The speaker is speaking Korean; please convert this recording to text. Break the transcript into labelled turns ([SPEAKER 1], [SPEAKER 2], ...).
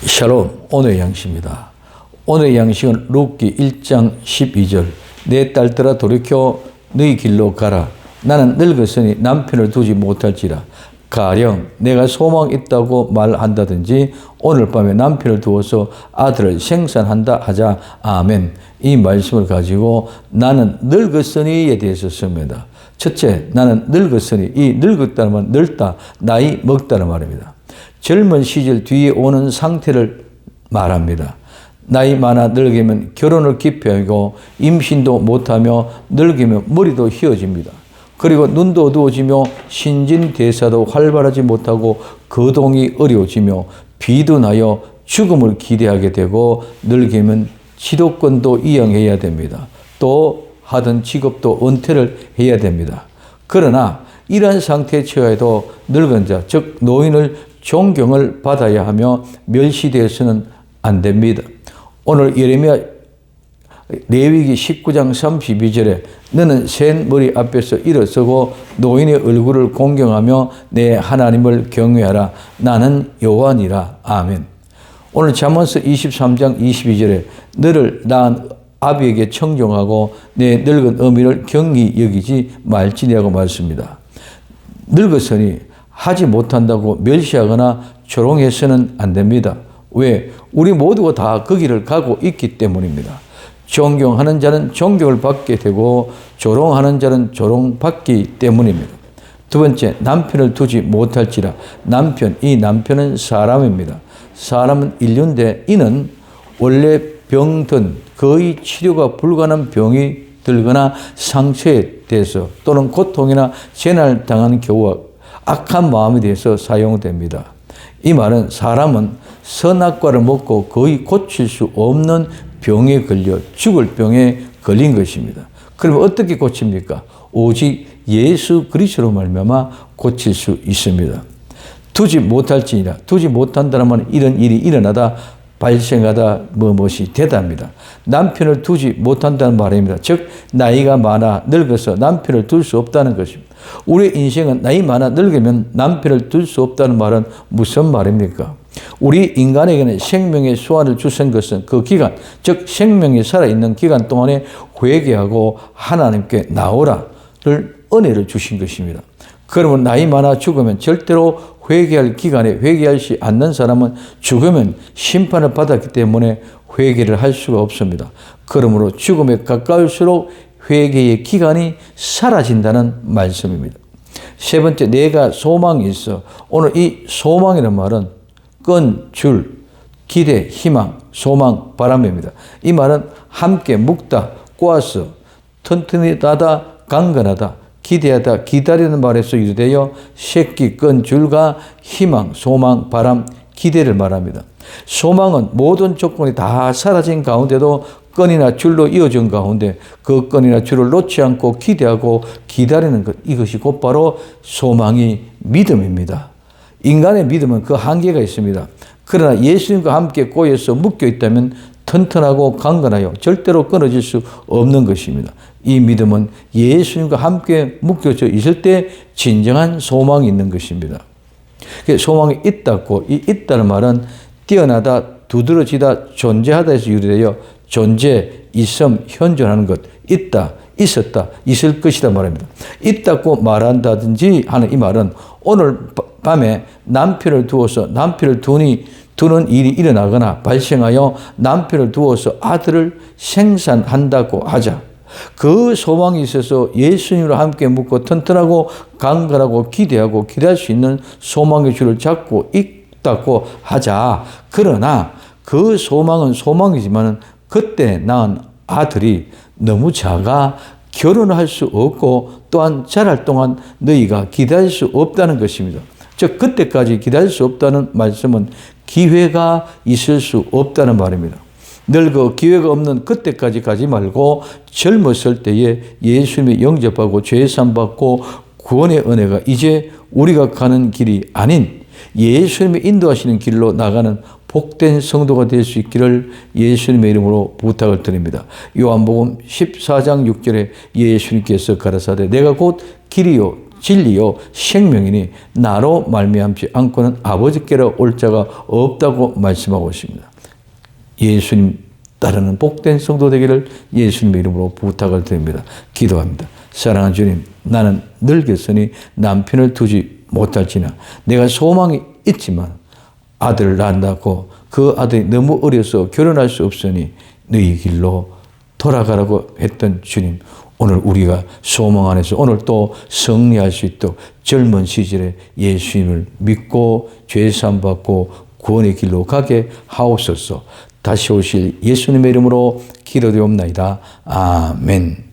[SPEAKER 1] 샬롬, 오늘의 양식입니다. 오늘의 양식은 룻기 1장 12절. 내 딸들아 돌이켜 너희 길로 가라. 나는 늙었으니 남편을 두지 못할지라. 가령 내가 소망 있다고 말한다든지 오늘 밤에 남편을 두어서 아들을 생산한다 하자. 아멘. 이 말씀을 가지고 나는 늙었으니에 대해서 씁니다. 첫째, 나는 늙었으니, 이 늙었다는 말은 늙다, 나이 먹다는 말입니다. 젊은 시절 뒤에 오는 상태를 말합니다. 나이 많아 늙으면 결혼을 기피하고 임신도 못하며 늙으면 머리도 휘어집니다. 그리고 눈도 어두워지며 신진대사도 활발하지 못하고 거동이 어려워지며 비도 나여 죽음을 기대하게 되고 늙으면 지도권도 이양해야 됩니다. 또 하던 직업도 은퇴를 해야 됩니다. 그러나 이러한 상태에 처해도 늙은 자, 즉 노인을 존경을 받아야 하며 멸시되어서는 안 됩니다. 오늘 예레미야 레위기 19장 32절에 너는 센 머리 앞에서 일어서고 노인의 얼굴을 공경하며 내 하나님을 경외하라. 나는 여호와니라. 아멘. 오늘 잠언서 23장 22절에 너를 낳은 아비에게 청종하고 내 늙은 어미를 경히 여기지 말지니라고 말씀입니다. 늙었으니 하지 못한다고 멸시하거나 조롱해서는 안 됩니다. 왜? 우리 모두가 다 그 길을 가고 있기 때문입니다. 존경하는 자는 존경을 받게 되고 조롱하는 자는 조롱받기 때문입니다. 두 번째, 남편을 두지 못할지라. 이 남편은 사람입니다. 사람은 인류인데 이는 원래 병든 거의 치료가 불가능한 병이 들거나 상처에 대해서 또는 고통이나 재난을 당한 경우와 악한 마음에 대해서 사용됩니다. 이 말은 사람은 선악과를 먹고 거의 고칠 수 없는 병에 걸려 죽을 병에 걸린 것입니다. 그러면 어떻게 고칩니까? 오직 예수 그리스도로 말미암아 고칠 수 있습니다. 두지 못할지니라. 두지 못한다는 말은 이런 일이 일어나다 발생하다 무엇이 되답니다. 남편을 두지 못한다는 말입니다. 즉 나이가 많아 늙어서 남편을 둘 수 없다는 것입니다. 우리의 인생은 나이 많아 늙으면 남편을 둘 수 없다는 말은 무슨 말입니까? 우리 인간에게는 생명의 수완을 주신 것은 그 기간, 즉 생명이 살아있는 기간 동안에 회개하고 하나님께 나오라를 은혜를 주신 것입니다. 그러면 나이 많아 죽으면 절대로 회개할 기간에 회개하지 않는 사람은 죽으면 심판을 받았기 때문에 회개를 할 수가 없습니다. 그러므로 죽음에 가까울수록 회개의 기간이 사라진다는 말씀입니다. 세 번째, 내가 소망이 있어. 오늘 이 소망이라는 말은 끈, 줄, 기대, 희망, 소망, 바람입니다. 이 말은 함께 묶다, 꼬아서, 튼튼하다, 강건하다, 기대하다, 기다리는 말에서 유래되어 새끼, 끈, 줄과 희망, 소망, 바람, 기대를 말합니다. 소망은 모든 조건이 다 사라진 가운데도 끈이나 줄로 이어진 가운데 그 끈이나 줄을 놓지 않고 기대하고 기다리는 것, 이것이 곧바로 소망이 믿음입니다. 인간의 믿음은 그 한계가 있습니다. 그러나 예수님과 함께 꼬여서 묶여 있다면 튼튼하고 강건하여 절대로 끊어질 수 없는 것입니다. 이 믿음은 예수님과 함께 묶여져 있을 때 진정한 소망이 있는 것입니다. 소망이 있다고, 이 있다는 말은 뛰어나다, 두드러지다, 존재하다에서 유래되어 존재, 있음, 현존하는 것, 있다, 있었다, 있을 것이다 말입니다. 있다고 말한다든지 하는 이 말은 오늘 밤에 남편을 두어서 남편을 두는 일이 일어나거나 발생하여 남편을 두어서 아들을 생산한다고 하자. 그 소망이 있어서 예수님과 함께 묶고 튼튼하고 강건하고 기대하고 기대할 수 있는 소망의 줄을 잡고 있다고 하자. 그러나 그 소망은 소망이지만 그때 낳은 아들이 너무 작아 결혼할 수 없고 또한 자랄 동안 너희가 기다릴 수 없다는 것입니다. 즉 그때까지 기다릴 수 없다는 말씀은 기회가 있을 수 없다는 말입니다. 늙어 기회가 없는 그때까지 가지 말고 젊었을 때에 예수님이 영접하고 죄산 받고 구원의 은혜가 이제 우리가 가는 길이 아닌 예수님이 인도하시는 길로 나가는 복된 성도가 될 수 있기를 예수님의 이름으로 부탁을 드립니다. 요한복음 14장 6절에 예수님께서 가라사대 내가 곧 길이요 진리요 생명이니 나로 말미암지 않고는 아버지께로 올 자가 없다고 말씀하고 있습니다. 예수님 따르는 복된 성도 되기를 예수님의 이름으로 부탁을 드립니다. 기도합니다. 사랑하는 주님, 나는 늙었으니 남편을 두지 못할지나 내가 소망이 있지만 아들을 낳는다고 그 아들이 너무 어려서 결혼할 수 없으니 너희 길로 돌아가라고 했던 주님, 오늘 우리가 소망 안에서 오늘 또 승리할 수 있도록 젊은 시절에 예수님을 믿고 죄사함 받고 구원의 길로 가게 하옵소서. 다시 오실 예수님의 이름으로 기도드리옵나이다. 아멘.